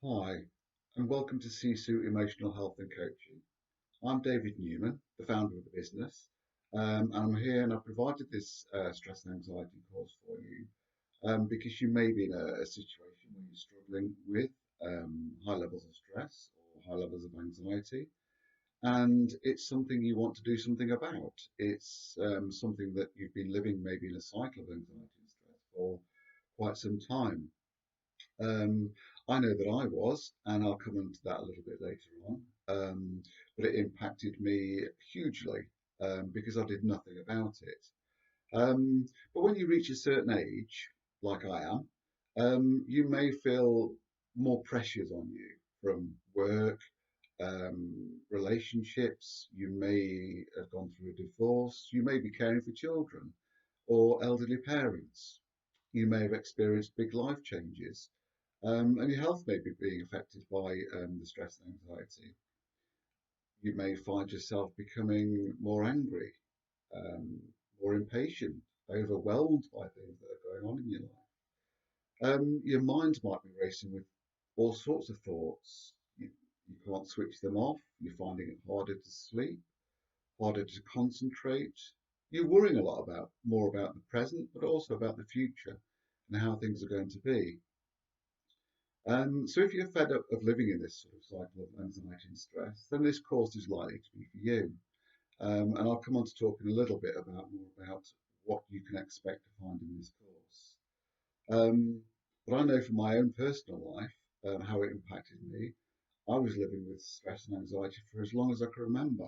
Hi, and welcome to Sisu Emotional Health and Coaching. I'm David Newman, the founder of the business, and I'm here and I've provided this stress and anxiety course for you because you may be in a situation where you're struggling with high levels of stress or high levels of anxiety, and it's something you want to do something about. It's something that you've been living maybe in a cycle of anxiety and stress for quite some time. Um, I know that I was, and I'll come into that a little bit later on. But it impacted me hugely because I did nothing about it. But when you reach a certain age, like I am, you may feel more pressures on you from work, relationships. You may have gone through a divorce. You may be caring for children or elderly parents. You may have experienced big life changes, and your health may be being affected by the stress and anxiety. You may find yourself becoming more angry, um, more impatient, overwhelmed by things that are going on in your life. Your mind might be racing with all sorts of thoughts. You can't switch them off. You're finding it harder to sleep, harder to concentrate. You're worrying a lot about more about the present, but also about the future and how things are going to be. So if you're fed up of living in this sort of cycle of anxiety and stress, then this course is likely to be for you. And I'll come on to talk in a little bit about more about what you can expect to find in this course. Um, but I know from my own personal life how it impacted me. I was living with stress and anxiety for as long as I can remember.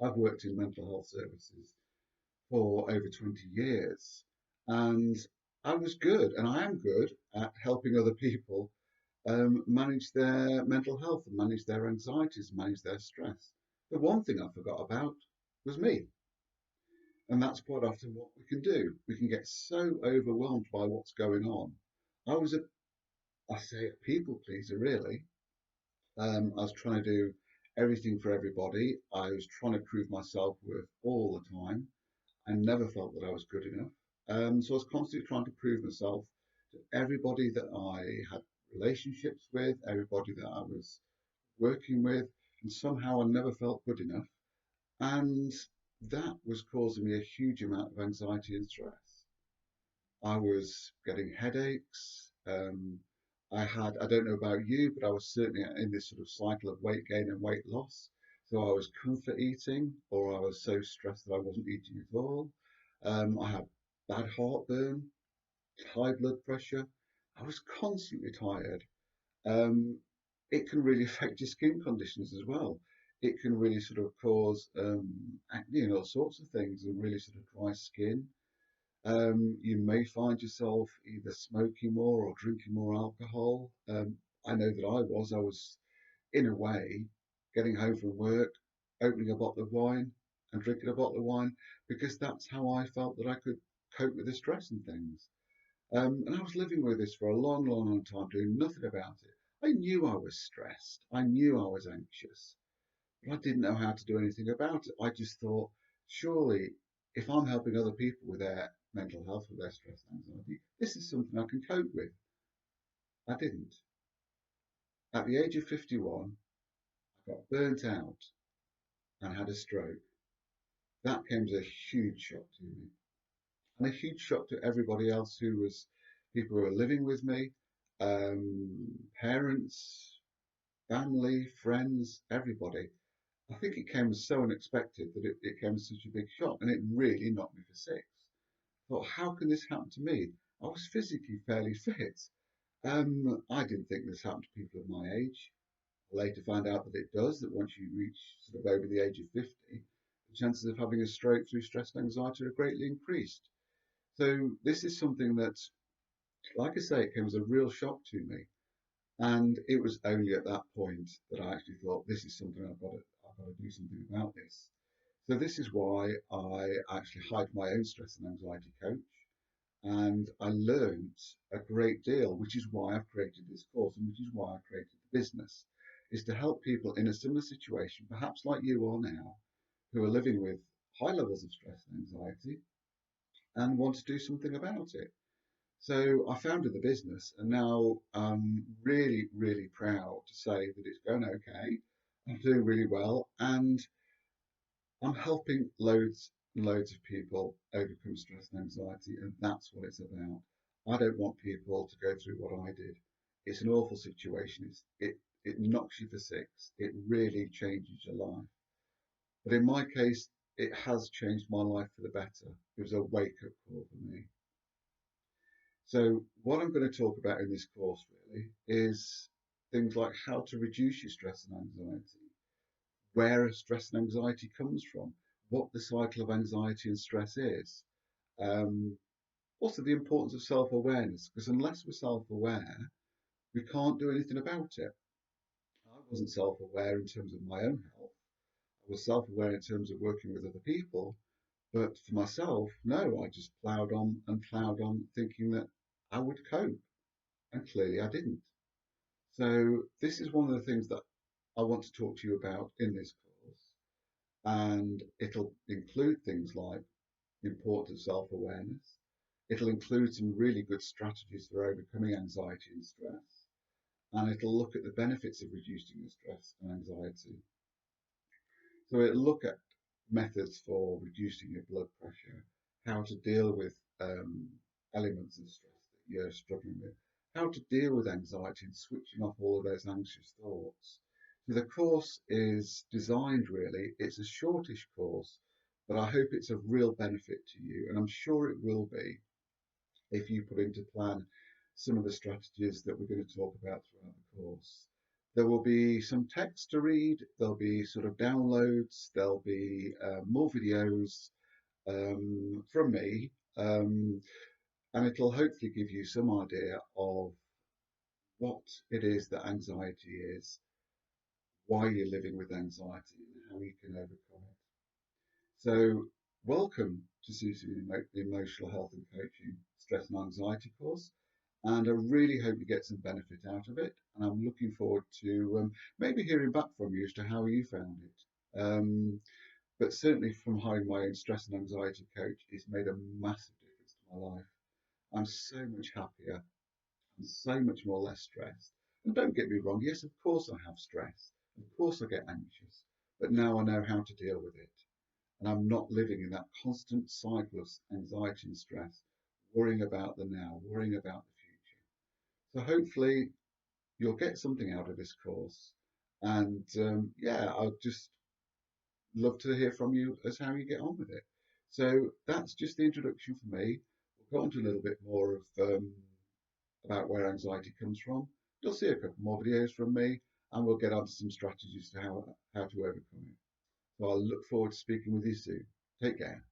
I've worked in mental health services for over 20 years, and I was good, and I am good at helping other people manage their mental health and manage their anxieties, manage their stress. The one thing I forgot about was me. And that's quite often what we can do. We can get so overwhelmed by what's going on. I was I say, a people pleaser, really. I was trying to do everything for everybody. I was trying to prove myself worth all the time. I never felt that I was good enough. So I was constantly trying to prove myself to everybody that I had relationships with, everybody that I was working with, and somehow I never felt good enough. And that was causing me a huge amount of anxiety and stress. I was getting headaches. I don't know about you, but I was certainly in this sort of cycle of weight gain and weight loss. So I was comfort eating, or I was so stressed that I wasn't eating at all. I had bad heartburn, high blood pressure. I was constantly tired. Um, it can really affect your skin conditions as well. It can really sort of cause acne and all sorts of things and really sort of dry skin. You may find yourself either smoking more or drinking more alcohol. I know that I was in a way getting home from work, opening a bottle of wine and drinking a bottle of wine because that's how I felt that I could cope with the stress and things. And I was living with this for a long, long, long time, doing nothing about it. I knew I was stressed. I knew I was anxious, but I didn't know how to do anything about it. I just thought, surely, if I'm helping other people with their mental health, with their stress and anxiety, this is something I can cope with. I didn't. At the age of 51, I got burnt out and had a stroke. That came as a huge shock to me, and a huge shock to everybody else who was people who were living with me, parents, family, friends, everybody. I think it came so unexpected that it came as such a big shock, and it really knocked me for six. I thought, how can this happen to me? I was physically fairly fit. I didn't think this happened to people of my age. I later found out that it does, that once you reach sort of over the age of 50, the chances of having a stroke through stress and anxiety are greatly increased. So this is something that, like I say, it came as a real shock to me. And it was only at that point that I actually thought, this is something I've got to do something about this. So this is why I actually hired my own stress and anxiety coach, and I learned a great deal, which is why I've created this course and which is why I created the business, is to help people in a similar situation, perhaps like you are now, who are living with high levels of stress and anxiety and want to do something about it. So I founded the business, and now I'm really, really proud to say that it's going okay. I'm doing really well, and I'm helping loads and loads of people overcome stress and anxiety, and that's what it's about. I don't want people to go through what I did. It's an awful situation. It knocks you for six. It really changes your life. But in my case, it has changed my life for the better. It was a wake-up call for me. So what I'm going to talk about in this course really is things like how to reduce your stress and anxiety, where stress and anxiety comes from, what the cycle of anxiety and stress is. Um, Also, the importance of self-awareness, because unless we're self-aware, we can't do anything about it. I wasn't self-aware in terms of my own health. I was self-aware in terms of working with other people, but for myself, no, I just ploughed on, thinking that I would cope, and clearly I didn't. So this is one of the things that I want to talk to you about in this course, and it'll include things like the importance of self-awareness. It'll include some really good strategies for overcoming anxiety and stress, and it'll look at the benefits of reducing the stress and anxiety. So it'll look at methods for reducing your blood pressure, how to deal with elements of stress that you're struggling with, how to deal with anxiety and switching off all of those anxious thoughts. So the course is designed really, it's a shortish course, but I hope it's of real benefit to you, and I'm sure it will be if you put into plan some of the strategies that we're going to talk about throughout the course. There will be some text to read, there'll be sort of downloads, there'll be more videos from me, and it'll hopefully give you some idea of what it is that anxiety is, why you're living with anxiety, and how you can overcome it. So, welcome to Susie Emotional Health and Coaching Stress and Anxiety course. And I really hope you get some benefit out of it. And I'm looking forward to maybe hearing back from you as to how you found it. But certainly from hiring my own stress and anxiety coach, it's made a massive difference to my life. I'm so much happier and so much more less stressed. And don't get me wrong, yes, of course I have stress. Of course I get anxious. But now I know how to deal with it. And I'm not living in that constant cycle of anxiety and stress, worrying about the now, worrying about the future. So hopefully you'll get something out of this course. And yeah, I'd just love to hear from you as how you get on with it. So that's just the introduction for me. We'll go on to a little bit more of about where anxiety comes from. You'll see a couple more videos from me, and we'll get on to some strategies to how to overcome it. So I look forward to speaking with you soon. Take care.